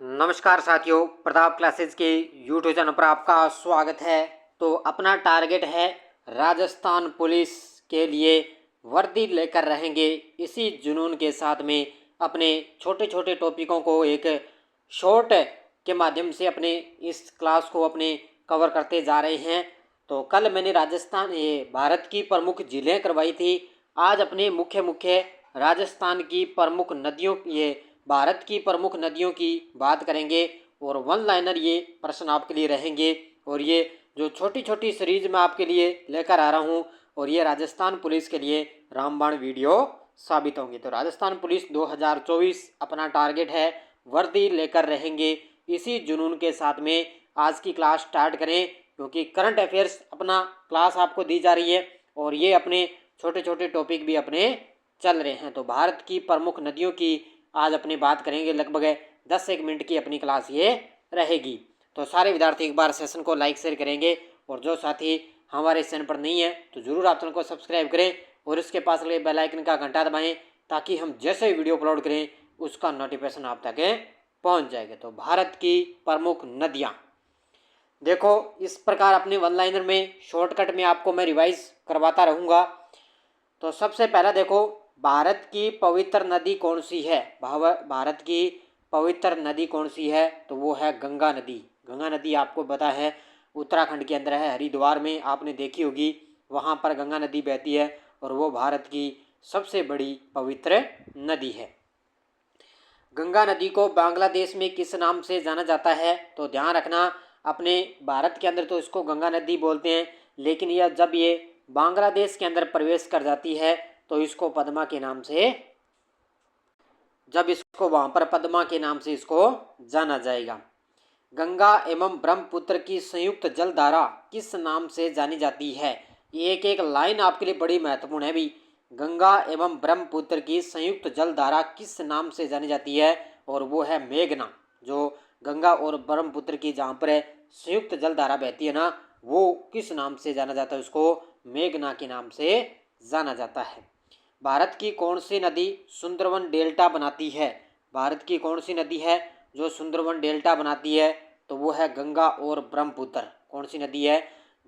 नमस्कार साथियों, प्रताप क्लासेस के यूट्यूब चैनल पर आपका स्वागत है। तो अपना टारगेट है राजस्थान पुलिस के लिए वर्दी लेकर रहेंगे। इसी जुनून के साथ में अपने छोटे छोटे टॉपिकों को एक शॉर्ट के माध्यम से अपने इस क्लास को अपने कवर करते जा रहे हैं। तो कल मैंने राजस्थान भारत की प्रमुख जिलें करवाई थी। आज अपने मुख्य मुख्य राजस्थान की प्रमुख नदियों भारत की प्रमुख नदियों की बात करेंगे और वन लाइनर ये प्रश्न आपके लिए रहेंगे। और ये जो छोटी छोटी सीरीज मैं आपके लिए लेकर आ रहा हूँ और ये राजस्थान पुलिस के लिए रामबाण वीडियो साबित होंगे। तो राजस्थान पुलिस 2024 अपना टारगेट है वर्दी लेकर रहेंगे। इसी जुनून के साथ में आज की क्लास स्टार्ट करें, क्योंकि करंट अफेयर्स अपना क्लास आपको दी जा रही है और ये अपने छोटे छोटे टॉपिक भी अपने चल रहे हैं। तो भारत की प्रमुख नदियों की आज अपनी बात करेंगे। लगभग 10 मिनट की अपनी क्लास ये रहेगी। तो सारे विद्यार्थी एक बार सेशन को लाइक शेयर करेंगे और जो साथी हमारे चैनल पर नहीं है तो ज़रूर आप चैनल को सब्सक्राइब करें और इसके पास लगे बेल आइकन का घंटा दबाएं, ताकि हम जैसे ही वीडियो अपलोड करें उसका नोटिफिकेशन आप तक पहुंच जाएगा। तो भारत की प्रमुख नदियाँ देखो इस प्रकार अपने वन लाइनर में शॉर्टकट में आपको मैं रिवाइज करवाता रहूँगा। तो सबसे पहला देखो, भारत की पवित्र नदी कौन सी है? भारत की पवित्र नदी कौन सी है? तो वो है गंगा नदी। गंगा नदी आपको पता है उत्तराखंड के अंदर है, हरिद्वार में आपने देखी होगी, वहाँ पर गंगा नदी बहती है और वो भारत की सबसे बड़ी पवित्र नदी है। गंगा नदी को बांग्लादेश में किस नाम से जाना जाता है? तो ध्यान रखना, अपने भारत के अंदर तो इसको गंगा नदी बोलते हैं, लेकिन यह जब ये बांग्लादेश के अंदर प्रवेश कर जाती है तो इसको पद्मा के नाम से, जब इसको वहाँ पर पद्मा के नाम से इसको जाना जाएगा। गंगा एवं ब्रह्मपुत्र की संयुक्त जलधारा किस नाम से जानी जाती है? ये एक एक लाइन आपके लिए बड़ी महत्वपूर्ण है भी। गंगा एवं ब्रह्मपुत्र की संयुक्त जलधारा किस नाम से जानी जाती है? और वो है मेघना। जो गंगा और ब्रह्मपुत्र की जहाँ पर संयुक्त जलधारा बहती है ना, वो किस नाम से जाना जाता है? उसको मेघना के नाम से जाना जाता है। भारत की कौन सी नदी सुंदरवन डेल्टा बनाती है? भारत की कौन सी नदी है जो सुंदरवन डेल्टा बनाती है? तो वो है गंगा और ब्रह्मपुत्र। कौन सी नदी है?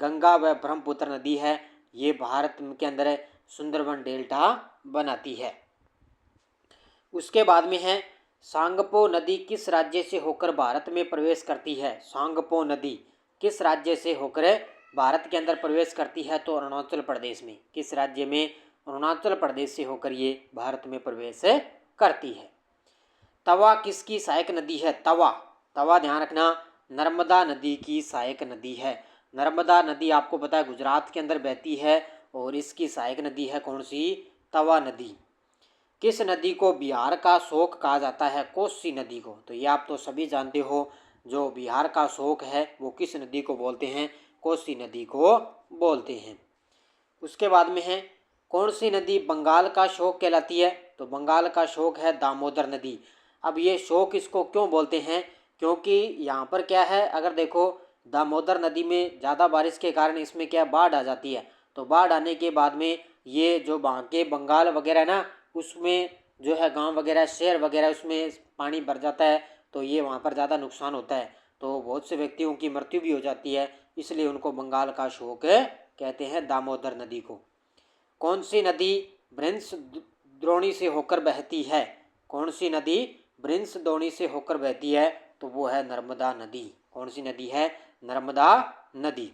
गंगा व ब्रह्मपुत्र नदी है, ये भारत के अंदर सुंदरवन डेल्टा बनाती है। उसके बाद में है सांगपो नदी किस राज्य से होकर भारत में प्रवेश करती है? सांगपो नदी किस राज्य से होकर भारत के अंदर प्रवेश करती है? तो अरुणाचल प्रदेश में। किस राज्य में? अरुणाचल प्रदेश से होकर ये भारत में प्रवेश करती है। तवा किसकी सहायक नदी है? तवा, तवा ध्यान रखना, नर्मदा नदी की सहायक नदी है। नर्मदा नदी आपको पता है गुजरात के अंदर बहती है और इसकी सहायक नदी है कौन सी? तवा नदी। किस नदी को बिहार का शोक कहा जाता है? कोसी नदी को। तो ये आप तो सभी जानते हो, जो बिहार का शोक है वो किस नदी को बोलते हैं? कोसी नदी को बोलते हैं। उसके बाद में है कौन सी नदी बंगाल का शोक कहलाती है? तो बंगाल का शोक है दामोदर नदी। अब ये शोक इसको क्यों बोलते हैं? क्योंकि यहाँ पर क्या है, अगर देखो दामोदर नदी में ज़्यादा बारिश के कारण इसमें क्या बाढ़ आ जाती है। तो बाढ़ आने के बाद में ये जो वहाँ के बंगाल वगैरह ना, उसमें जो है गांव वगैरह शहर वगैरह उसमें पानी भर जाता है, तो ये वहाँ पर ज़्यादा नुकसान होता है, तो बहुत से व्यक्तियों की मृत्यु भी हो जाती है, इसलिए उनको बंगाल का शोक कहते हैं, दामोदर नदी को। कौन सी नदी ब्रिंस द्रोणी से होकर बहती है? कौन सी नदी ब्रिंस द्रोणी से होकर बहती है? तो वो है नर्मदा नदी। कौन सी नदी है? नर्मदा नदी।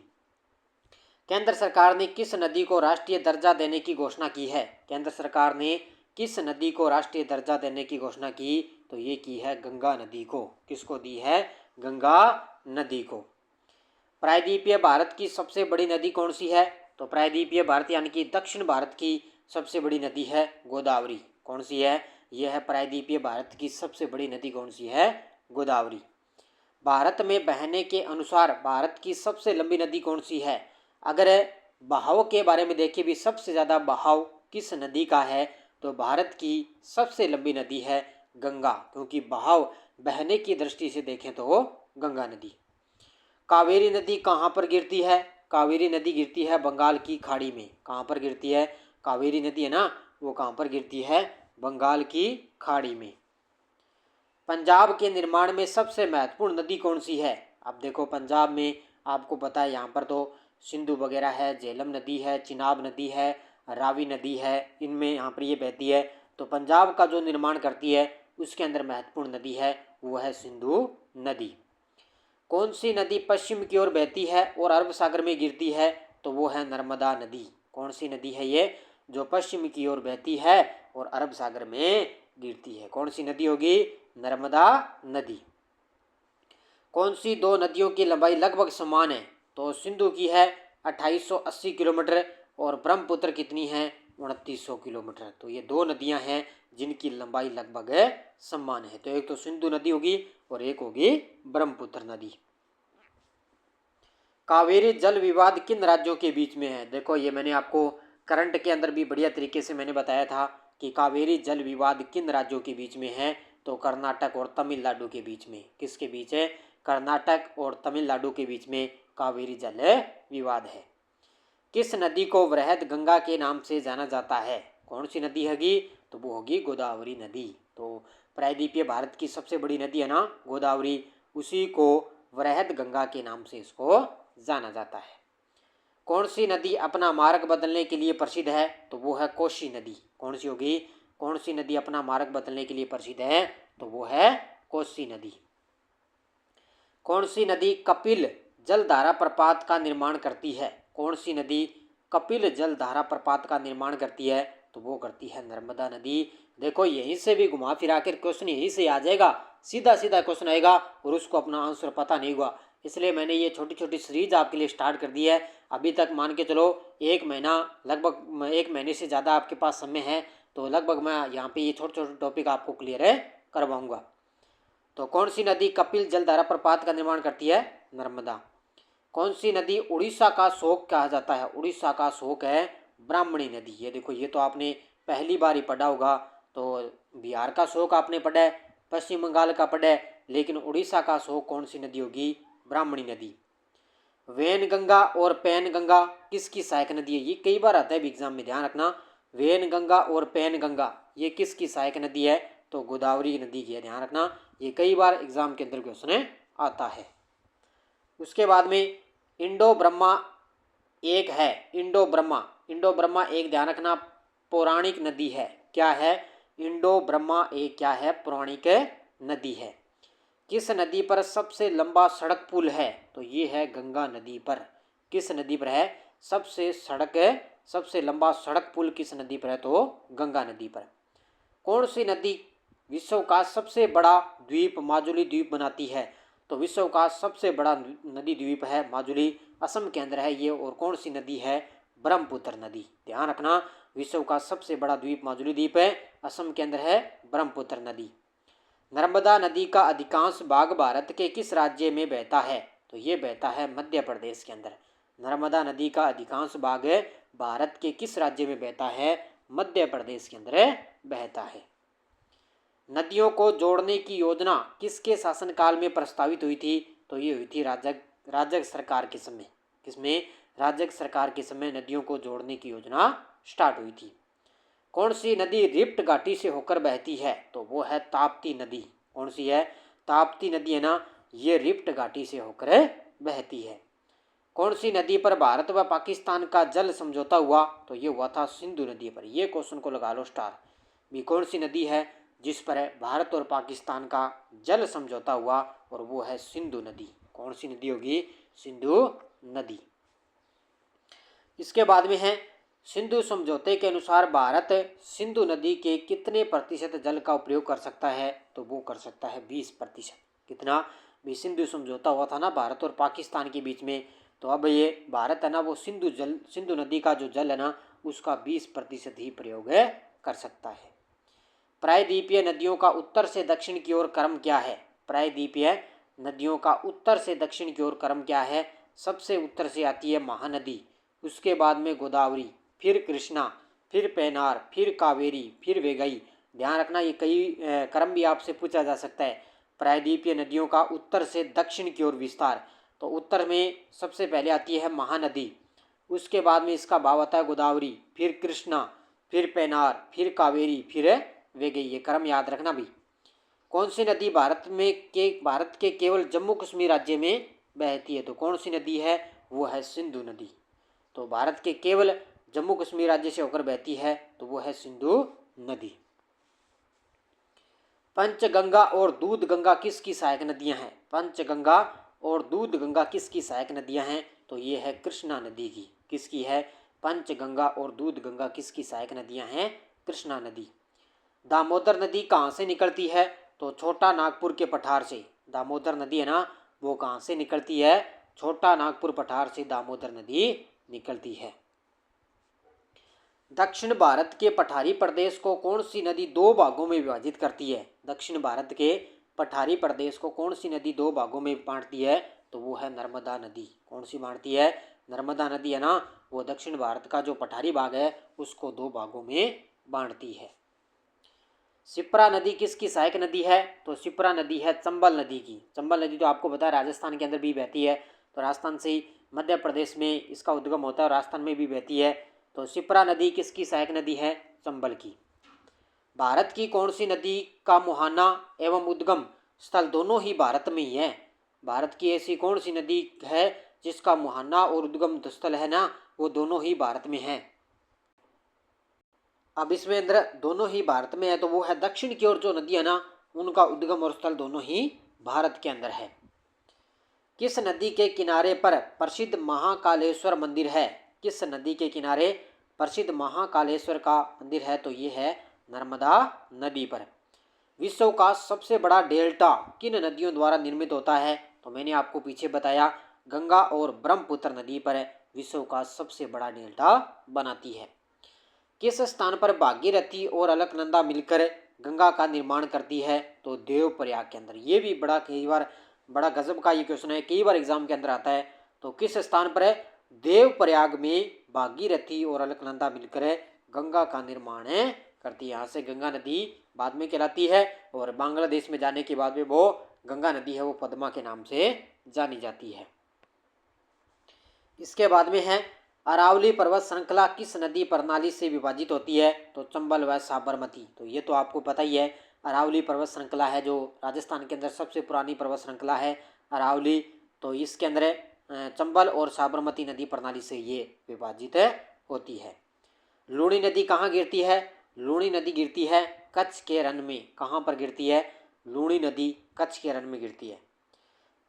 केंद्र सरकार ने किस नदी को राष्ट्रीय दर्जा देने की घोषणा की है? केंद्र सरकार ने किस नदी को राष्ट्रीय दर्जा देने की घोषणा की? तो ये की है गंगा नदी को। किसको दी है? गंगा नदी को। प्रायद्वीपीय भारत की सबसे बड़ी नदी कौन सी है? तो प्रायद्वीपीय भारत यानी कि दक्षिण भारत की सबसे बड़ी नदी है गोदावरी। कौन सी है? यह है प्रायद्वीपीय भारत की सबसे बड़ी नदी। कौन सी है? गोदावरी। भारत में बहने के अनुसार भारत की सबसे लंबी नदी कौन सी है? अगर बहाव के बारे में देखें भी, सबसे ज़्यादा बहाव किस नदी का है? तो भारत की सबसे लंबी नदी है गंगा, क्योंकि बहाव बहने की दृष्टि से देखें तो गंगा नदी। कावेरी नदी कहाँ पर गिरती है? कावेरी नदी गिरती है बंगाल की खाड़ी में। कहाँ पर गिरती है? कावेरी नदी है ना, वो कहाँ पर गिरती है? बंगाल की खाड़ी में। पंजाब के निर्माण में सबसे महत्वपूर्ण नदी कौन सी है? अब देखो पंजाब में आपको पता है यहाँ पर तो सिंधु वगैरह है, झेलम नदी है, चिनाब नदी है, रावी नदी है, इनमें यहाँ पर ये बहती है। तो पंजाब का जो निर्माण करती है उसके अंदर महत्वपूर्ण नदी है वो है सिंधु नदी। कौन सी नदी पश्चिम की ओर बहती है और अरब सागर में गिरती है? तो वो है नर्मदा नदी। कौन सी नदी है ये जो पश्चिम की ओर बहती है और अरब सागर में गिरती है? कौन सी नदी होगी? नर्मदा नदी। कौन सी दो नदियों की लंबाई लगभग समान है? तो सिंधु की है 2880 किलोमीटर और ब्रह्मपुत्र कितनी है? 2900 किलोमीटर। तो ये दो नदियां हैं जिनकी लंबाई लगभग समान है। तो एक तो सिंधु नदी होगी और एक होगी ब्रह्मपुत्र नदी। कावेरी जल विवाद किन राज्यों के बीच में है? देखो ये मैंने आपको करंट के अंदर भी बढ़िया तरीके से मैंने बताया था कि कावेरी जल विवाद किन राज्यों के बीच में है? तो कर्नाटक और तमिलनाडु के बीच में। किसके बीच है? कर्नाटक और तमिलनाडु के बीच में कावेरी जल विवाद है। किस नदी को वृहद गंगा के नाम से जाना जाता है? कौन सी नदी होगी? तो वो होगी गोदावरी नदी। तो प्रायद्वीपीय भारत की सबसे बड़ी नदी है ना गोदावरी, उसी को वृहद गंगा के नाम से इसको जाना जाता है। कौन सी नदी अपना मार्ग बदलने के लिए प्रसिद्ध है? तो वो है कोसी नदी। कौन सी होगी? कौन सी नदी अपना मार्ग बदलने के लिए प्रसिद्ध है? तो वो है कोसी नदी। कौन सी नदी कपिल जलधारा प्रपात का निर्माण करती है? कौन सी नदी कपिल जलधारा प्रपात का निर्माण करती है? तो वो करती है नर्मदा नदी। देखो यहीं से भी घुमा फिरा कर क्वेश्चन यहीं से आ जाएगा, सीधा सीधा क्वेश्चन आएगा और उसको अपना आंसर पता नहीं हुआ, इसलिए मैंने ये छोटी छोटी सीरीज आपके लिए स्टार्ट कर दी है। अभी तक मान के चलो एक महीना, लगभग एक महीने से ज़्यादा आपके पास समय है, तो लगभग मैं यहाँ पे ये छोटे छोटे टॉपिक आपको क्लियर करवाऊँगा। तो कौन सी नदी कपिल जलधारा प्रपात का निर्माण करती है? नर्मदा। कौन सी नदी उड़ीसा का शोक कहा जाता है? उड़ीसा का शोक है ब्राह्मणी नदी। ये देखो ये तो आपने पहली बार ही पढ़ा होगा। तो बिहार का शोक आपने पढ़ा है, पश्चिम बंगाल का पढ़ा है, लेकिन उड़ीसा का शोक कौन सी नदी होगी? ब्राह्मणी नदी। वैनगंगा और पैनगंगा किसकी सहायक नदी है? ये कई बार आता है एग्जाम में, ध्यान रखना। वैनगंगा और पैनगंगा ये किसकी सहायक नदी है? तो गोदावरी नदी की है, ध्यान रखना। ये कई बार एग्जाम के अंदर क्वेश्चन आता है। उसके बाद में इंडो ब्रह्मा एक है। इंडो ब्रह्मा एक, ध्यान रखना, पौराणिक नदी है। क्या है? इंडो ब्रह्मा एक क्या है? पौराणिक नदी है। किस नदी पर सबसे लंबा सड़क पुल है? तो ये है गंगा नदी पर। किस नदी पर है सबसे लंबा सड़क पुल? किस नदी पर है? तो गंगा नदी पर। कौन सी नदी विश्व का सबसे बड़ा द्वीप माजुली द्वीप बनाती है? तो विश्व का सबसे बड़ा नदी द्वीप है माजुली, असम के अंदर है ये। और कौन सी नदी है? ब्रह्मपुत्र नदी। ध्यान रखना, विश्व का सबसे बड़ा द्वीप माजुली द्वीप है, असम के अंदर है ब्रह्मपुत्र नदी। नर्मदा नदी का अधिकांश भाग भारत के किस राज्य में बहता है? तो ये बहता है मध्य प्रदेश के अंदर। नर्मदा नदी का अधिकांश भाग भारत के किस राज्य में बहता है? मध्य प्रदेश के अंदर बहता है। नदियों को जोड़ने की योजना किसके शासनकाल में प्रस्तावित हुई थी? तो ये हुई थी राजग सरकार के समय। किसमें? राजग सरकार के समय नदियों को जोड़ने की योजना स्टार्ट हुई थी। कौन सी नदी रिफ्ट घाटी से होकर बहती है? तो वो है ताप्ती नदी। कौन सी है? ताप्ती नदी है ना, ये रिफ्ट घाटी से होकर बहती है। कौन सी नदी पर भारत व पाकिस्तान का जल समझौता हुआ? तो ये हुआ था सिंधु नदी पर। ये क्वेश्चन को लगा लो स्टार भी। कौन सी नदी है जिस पर भारत और पाकिस्तान का जल समझौता हुआ? और वो है सिंधु नदी। कौन सी नदी होगी? सिंधु नदी। इसके बाद में है सिंधु समझौते के अनुसार भारत सिंधु नदी के कितने प्रतिशत जल का उपयोग कर सकता है? तो वो कर सकता है 20%। कितना? भी सिंधु समझौता हुआ था ना भारत और पाकिस्तान के बीच में, तो अब ये भारत है ना वो सिंधु नदी का जो जल है ना उसका 20% ही प्रयोग कर सकता है। प्रायद्वीपीय नदियों का उत्तर से दक्षिण की ओर क्रम क्या है? प्रायद्वीपीय नदियों का उत्तर से दक्षिण की ओर क्रम क्या है? सबसे उत्तर से आती है महानदी, उसके बाद में गोदावरी, फिर कृष्णा, फिर पेनार, फिर कावेरी, फिर वेगई। ध्यान रखना ये कई क्रम भी आपसे पूछा जा सकता है। प्रायद्वीपीय नदियों का उत्तर से दक्षिण की ओर विस्तार, तो उत्तर में सबसे पहले आती है महानदी, उसके बाद में इसका भाव आता है गोदावरी, फिर कृष्णा, फिर पेनार, फिर कावेरी, फिर वेगई। ये क्रम याद रखना भी। कौन सी नदी भारत के केवल जम्मू कश्मीर राज्य में बहती है? तो कौन सी नदी है? वो है सिंधु नदी। तो भारत के केवल जम्मू कश्मीर राज्य से होकर बहती है तो वो है सिंधु नदी। पंचगंगा और दूधगंगा किसकी सहायक नदियां हैं? पंचगंगा और दूधगंगा किसकी सहायक नदियां हैं? तो ये है कृष्णा नदी की। किसकी है? पंचगंगा और दूधगंगा किसकी सहायक नदियां हैं? कृष्णा नदी। दामोदर नदी कहाँ से निकलती है? तो छोटा नागपुर के पठार से। दामोदर नदी है ना, वो कहाँ से निकलती है? छोटा नागपुर पठार से दामोदर नदी निकलती है। दक्षिण भारत के पठारी प्रदेश को कौन सी नदी दो भागों में विभाजित करती है? दक्षिण भारत के पठारी प्रदेश को कौन सी नदी दो भागों में बांटती है? तो वो है नर्मदा नदी। कौन सी बांटती है? नर्मदा नदी है ना, वो दक्षिण भारत का जो पठारी भाग है उसको दो भागों में बांटती है। शिप्रा नदी किसकी सहायक नदी है? तो शिप्रा नदी है चंबल नदी की। चंबल नदी तो आपको पता है राजस्थान के अंदर भी बहती है, तो राजस्थान से ही मध्य प्रदेश में इसका उद्गम होता है और राजस्थान में भी बहती है। तो शिप्रा नदी किसकी सहायक नदी है? चंबल की। भारत की कौन सी नदी का मुहाना एवं उद्गम स्थल दोनों ही भारत में ही है? भारत की ऐसी कौन सी नदी है जिसका मुहाना और उद्गम स्थल है ना, वो दोनों ही भारत में है? अब इसमें अंदर दोनों ही भारत में है तो वो है दक्षिण की ओर जो नदी है ना, उनका उद्गम और स्थल दोनों ही भारत के अंदर है। किस नदी के किनारे पर प्रसिद्ध महाकालेश्वर मंदिर है? किस नदी के किनारे प्रसिद्ध महाकालेश्वर का मंदिर है? तो ये है नर्मदा नदी पर। विश्व का सबसे बड़ा डेल्टा किन नदियों द्वारा निर्मित होता है? तो मैंने आपको पीछे बताया, गंगा और ब्रह्मपुत्र नदी पर विश्व का सबसे बड़ा डेल्टा बनाती है। किस स्थान पर भागीरथी और अलकनंदा मिलकर गंगा का निर्माण करती है? तो देवप्रयाग के अंदर। ये भी कई बार बड़ा गजब का ये क्वेश्चन है, कई बार एग्जाम के अंदर आता है। तो किस स्थान पर है? देवप्रयाग में भागीरथी और अलकनंदा मिलकर गंगा का निर्माण करती है। यहाँ से गंगा नदी बाद में कहलाती है और बांग्लादेश में जाने के बाद में वो गंगा नदी है वो पद्मा के नाम से जानी जाती है। इसके बाद में है अरावली पर्वत श्रृंखला किस नदी प्रणाली से विभाजित होती है? तो चंबल व साबरमती। तो ये तो आपको पता ही है, अरावली पर्वत श्रृंखला है जो राजस्थान के अंदर सबसे पुरानी पर्वत श्रृंखला है अरावली। तो इसके अंदर चंबल और साबरमती नदी प्रणाली से ये विभाजित होती है। लूणी नदी कहाँ गिरती है? लूणी नदी गिरती है कच्छ के रण में। कहाँ पर गिरती है? लूणी नदी कच्छ के रण में गिरती है।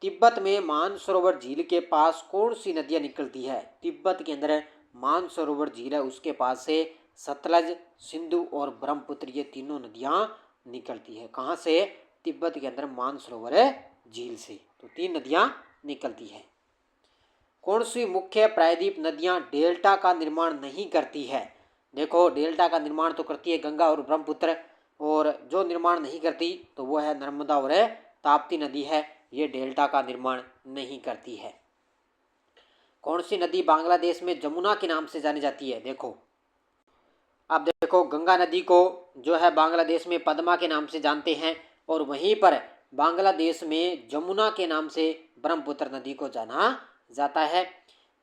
तिब्बत में मानसरोवर झील के पास कौन सी नदियाँ निकलती है? तिब्बत के अंदर मानसरोवर झील है, उसके पास से सतलज, सिंधु और ब्रह्मपुत्र ये तीनों नदियाँ निकलती है। कहाँ से? तिब्बत के अंदर मानसरोवर झील से। तो तीन नदियाँ निकलती है। कौन सी मुख्य प्रायद्वीप नदियाँ डेल्टा का निर्माण नहीं करती है? देखो, डेल्टा का निर्माण तो करती है गंगा और ब्रह्मपुत्र, और जो निर्माण नहीं करती तो वो है नर्मदा और ताप्ती नदी है, ये डेल्टा का निर्माण नहीं करती है। कौन सी नदी बांग्लादेश में जमुना के नाम से जानी जाती है? देखो, आप देखो, गंगा नदी को जो है बांग्लादेश में पद्मा के नाम से जानते हैं और वहीं पर बांग्लादेश में जमुना के नाम से ब्रह्मपुत्र नदी को जाना जाता है।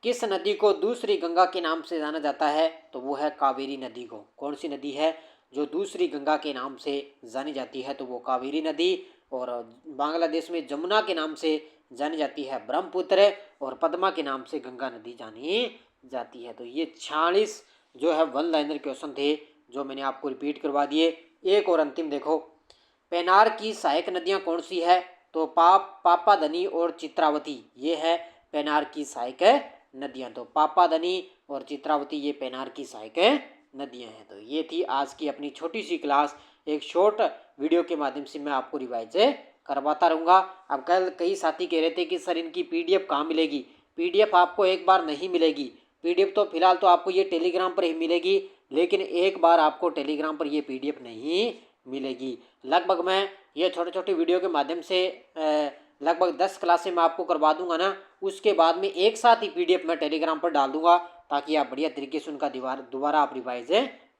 किस नदी को दूसरी गंगा के नाम से जाना जाता है? तो वो है कावेरी नदी को। कौन सी नदी है जो दूसरी गंगा के नाम से जानी जाती है? तो वो कावेरी नदी। और बांग्लादेश में जमुना के नाम से जानी जाती है ब्रह्मपुत्र, और पद्मा के नाम से गंगा नदी जानी जाती है। तो ये 46 जो है वन लाइनर क्वेश्चन थे जो मैंने आपको रिपीट करवा दिए। एक और अंतिम देखो, पेनार की सहायक नदियाँ कौन सी है? तो पापादनी और चित्रावती ये है पेनार की सहायक नदियाँ। तो पापादनी और चित्रावती ये पेनार की सहायक नदियाँ हैं। तो ये थी आज की अपनी छोटी सी क्लास। एक शॉर्ट वीडियो के माध्यम से मैं आपको रिवाइज करवाता रहूँगा। अब कल कई साथी कह रहे थे कि सर इनकी पीडीएफ कहाँ मिलेगी? पीडीएफ आपको एक बार नहीं मिलेगी। पीडीएफ तो फिलहाल तो आपको ये टेलीग्राम पर ही मिलेगी, लेकिन एक बार आपको टेलीग्राम पर ये पीडीएफ नहीं मिलेगी। लगभग मैं ये छोटे छोटे वीडियो के माध्यम से लगभग 10 क्लासें मैं आपको करवा दूंगा ना, उसके बाद में एक साथ ही पीडीएफ मैं टेलीग्राम पर डाल दूंगा ताकि आप बढ़िया तरीके से उनका दोबारा आप रिवाइज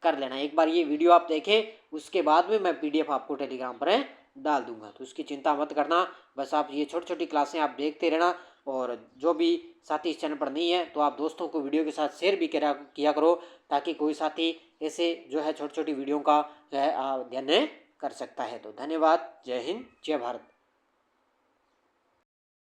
कर लेना। एक बार ये वीडियो आप देखें, उसके बाद में मैं पीडीएफ आपको टेलीग्राम पर डाल दूंगा, तो उसकी चिंता मत करना। बस आप ये छोटी छोटी क्लासें आप देखते रहना, और जो भी साथी इस चैनल पर नहीं है तो आप दोस्तों को वीडियो के साथ शेयर भी किया करो, ताकि कोई साथी ऐसे जो है छोटी छोटी वीडियो का ध्यान कर सकता है। तो धन्यवाद। जय हिंद, जय भारत।